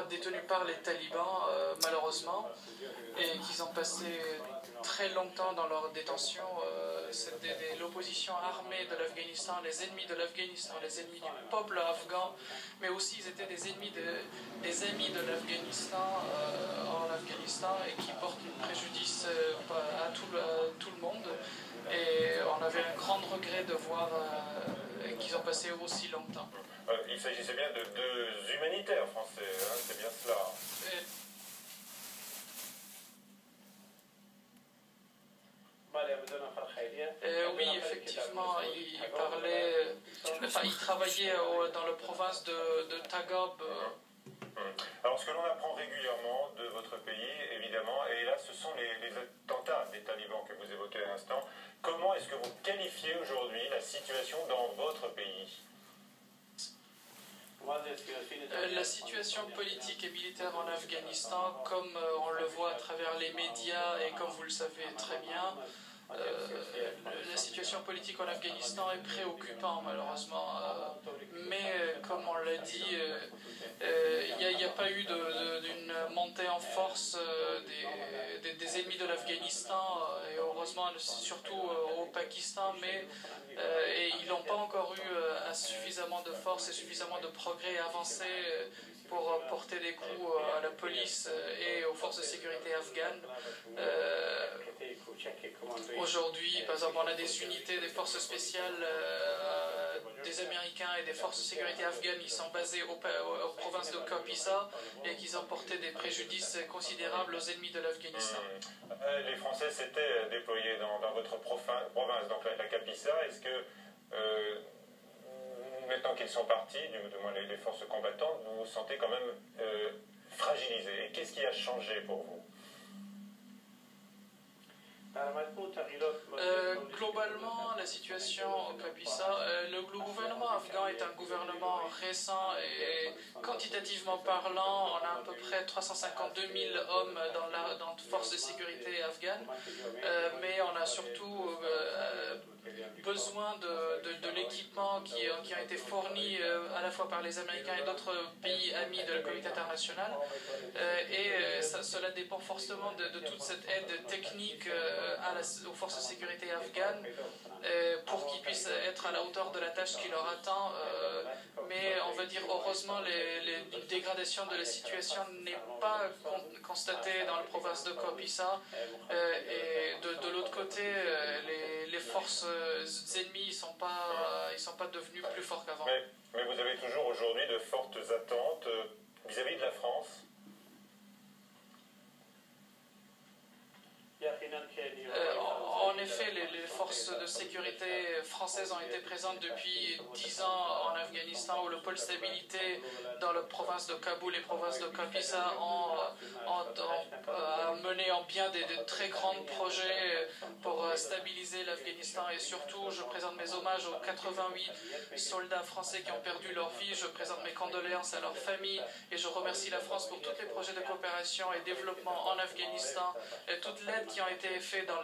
détenus par les talibans, malheureusement, et qu'ils ont passé très longtemps dans leur détention. C'était l'opposition armée de l'Afghanistan, les ennemis de l'Afghanistan, les ennemis du peuple afghan, mais aussi ils étaient des amis de l'Afghanistan en Afghanistan et qui portent préjudice à tout le monde. Et on avait un grand regret de voir qu'ils ont passé aussi longtemps. Il s'agissait bien de deux humanitaires français, hein, c'est bien cela. Oui, effectivement, il travaillait dans la province de Tagob. Alors, ce que l'on apprend régulièrement de votre pays, évidemment, et là, ce sont les attentats des talibans que vous évoquez à l'instant. Comment est-ce que vous qualifiez aujourd'hui la situation dans votre pays ? La situation politique et militaire en Afghanistan, comme on le voit à travers les médias et comme vous le savez très bien, la situation politique en Afghanistan est préoccupante malheureusement, mais comme on l'a dit, il n'y a pas eu d'une montée en force des ennemis de l'Afghanistan, et heureusement surtout au Pakistan, mais et ils n'ont pas encore eu suffisamment de force et suffisamment de progrès et avancé pour porter des coups à la police et aux forces de sécurité afghanes. Aujourd'hui, par exemple, on a des unités des forces spéciales des Américains et des forces de sécurité afghanes. Ils sont basés aux provinces de Kapisa et qu'ils ont porté des préjudices considérables aux ennemis de l'Afghanistan. Les Français s'étaient déployés dans votre province, donc la Kapisa. Est-ce que maintenant qu'ils sont partis, du moins les forces combattantes, vous vous sentez quand même fragilisé? Et qu'est-ce qui a changé pour vous? Globalement, la situation au Kapisa, le gouvernement afghan est un gouvernement récent et quantitativement parlant, on a à peu près 352 000 hommes dans les forces de sécurité afghanes, mais on a surtout besoin de l'équipement qui ont été fournis à la fois par les Américains et d'autres pays amis de la communauté internationale, et cela dépend forcément de toute cette aide technique aux forces de sécurité afghanes pour qu'ils puissent être à la hauteur de la tâche qui leur attend. Mais on va dire heureusement une dégradation de la situation n'est pas constatée dans la province de Kapisa, et de l'autre côté les forces ennemies ne sont pas devenues plus fortes qu'avant. Mais vous avez toujours aujourd'hui de fortes attentes vis-à-vis de la France? En effet, les forces de sécurité françaises ont été présentes depuis 10 ans en Afghanistan, où le pôle stabilité dans la province de Kaboul et province de Kapisa ont mené en bien de très grands projets pour stabiliser l'Afghanistan. Et surtout, je présente mes hommages aux 88 soldats français qui ont perdu leur vie. Je présente mes condoléances à leurs familles et je remercie la France pour tous les projets de coopération et développement en Afghanistan et toute l'aide qui ont été faits dans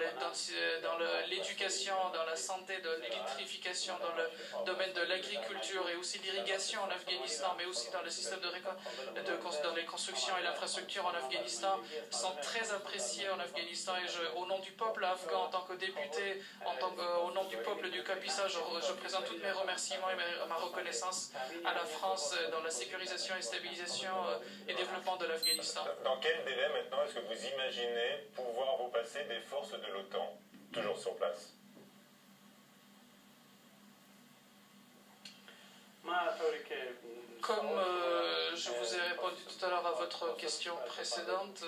l'éducation, dans la santé, dans l'électrification, dans le domaine de l'agriculture et aussi l'irrigation en Afghanistan, mais aussi dans le système dans les constructions et l'infrastructure en Afghanistan, sont très appréciés en Afghanistan. Et au nom du peuple afghan, en tant que député, au nom du peuple du Kapisa, je présente tous mes remerciements et ma reconnaissance à la France dans la sécurisation et stabilisation et développement de l'Afghanistan. Dans quel délai maintenant est-ce que vous imaginez pouvoir vous passer des forces de l'OTAN, toujours sur place? Comme je vous ai répondu tout à l'heure à votre question précédente,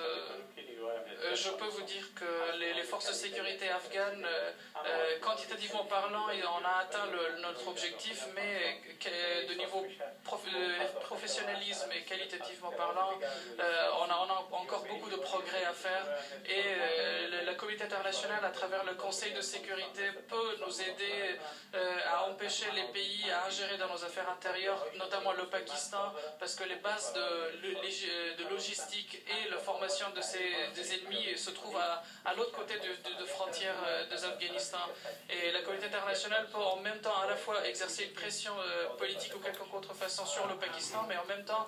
je peux vous dire que les forces de sécurité afghanes, quantitativement parlant, on a atteint notre objectif, mais de niveau professionnalisme et qualitativement parlant, on a encore beaucoup de progrès à faire, et la communauté communauté internationale, à travers le Conseil de sécurité, peut nous aider à empêcher les pays à ingérer dans nos affaires intérieures, notamment le Pakistan, parce que les bases de logistique et la formation des ennemis se trouvent à l'autre côté de frontière des Afghanistan. Et la communauté internationale peut en même temps à la fois exercer une pression politique ou quelque autre façon sur le Pakistan, mais en même temps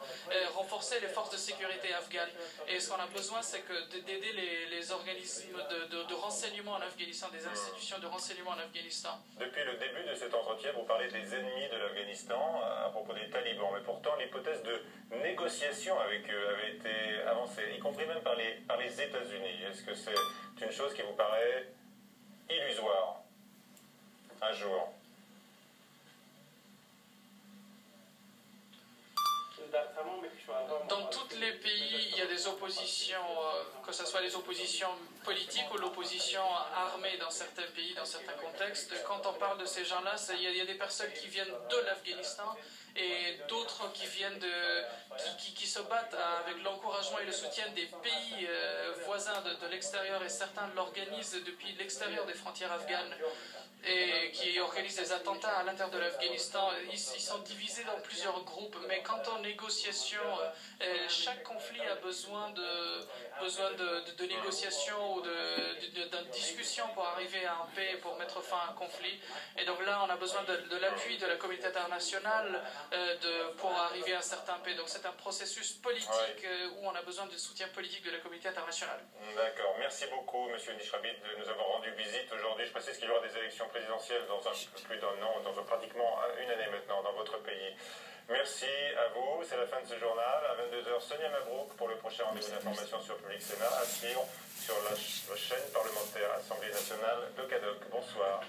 renforcer les forces de sécurité afghanes. Et ce qu'on a besoin, c'est d'aider les organismes de renseignement en Afghanistan, des institutions de renseignement en Afghanistan. Depuis le début de cet entretien, vous parlez des ennemis de l'Afghanistan à propos des talibans, mais pourtant l'hypothèse de négociation avec eux avait été avancée, y compris même par les États-Unis. Est-ce que c'est une chose qui vous paraît illusoire un jour? Dans tous les pays, il y a des oppositions, que ce soit les oppositions politiques ou l'opposition armée dans certains pays, dans certains contextes. Quand on parle de ces gens-là, il y a des personnes qui viennent de l'Afghanistan et d'autres qui viennent qui se battent avec l'encouragement et le soutien des pays voisins de l'extérieur, et certains l'organisent depuis l'extérieur des frontières afghanes et qui organisent des attentats à l'intérieur de l'Afghanistan. Ils sont divisés dans plusieurs groupes, mais quand en négociation, chaque conflit a besoin de négociation ou de discussion pour arriver à une paix, pour mettre fin à un conflit. Et donc là, on a besoin de l'appui de la communauté internationale pour arriver à un certain paix. Donc c'est un processus politique où on a besoin du soutien politique de la communauté internationale. D'accord. Merci beaucoup, M. Nishrabid, de nous avoir rendu visite aujourd'hui. Je précise qu'il y aura des élections présidentielles dans un peu plus d'un an, dans pratiquement une année maintenant, dans votre pays. Merci à vous. C'est la fin de ce journal. À 22h, Sonia Mabrouk pour le prochain rendez-vous d'information sur Public Sénat à suivre sur la chaîne parlementaire Assemblée nationale de Caddock. Bonsoir.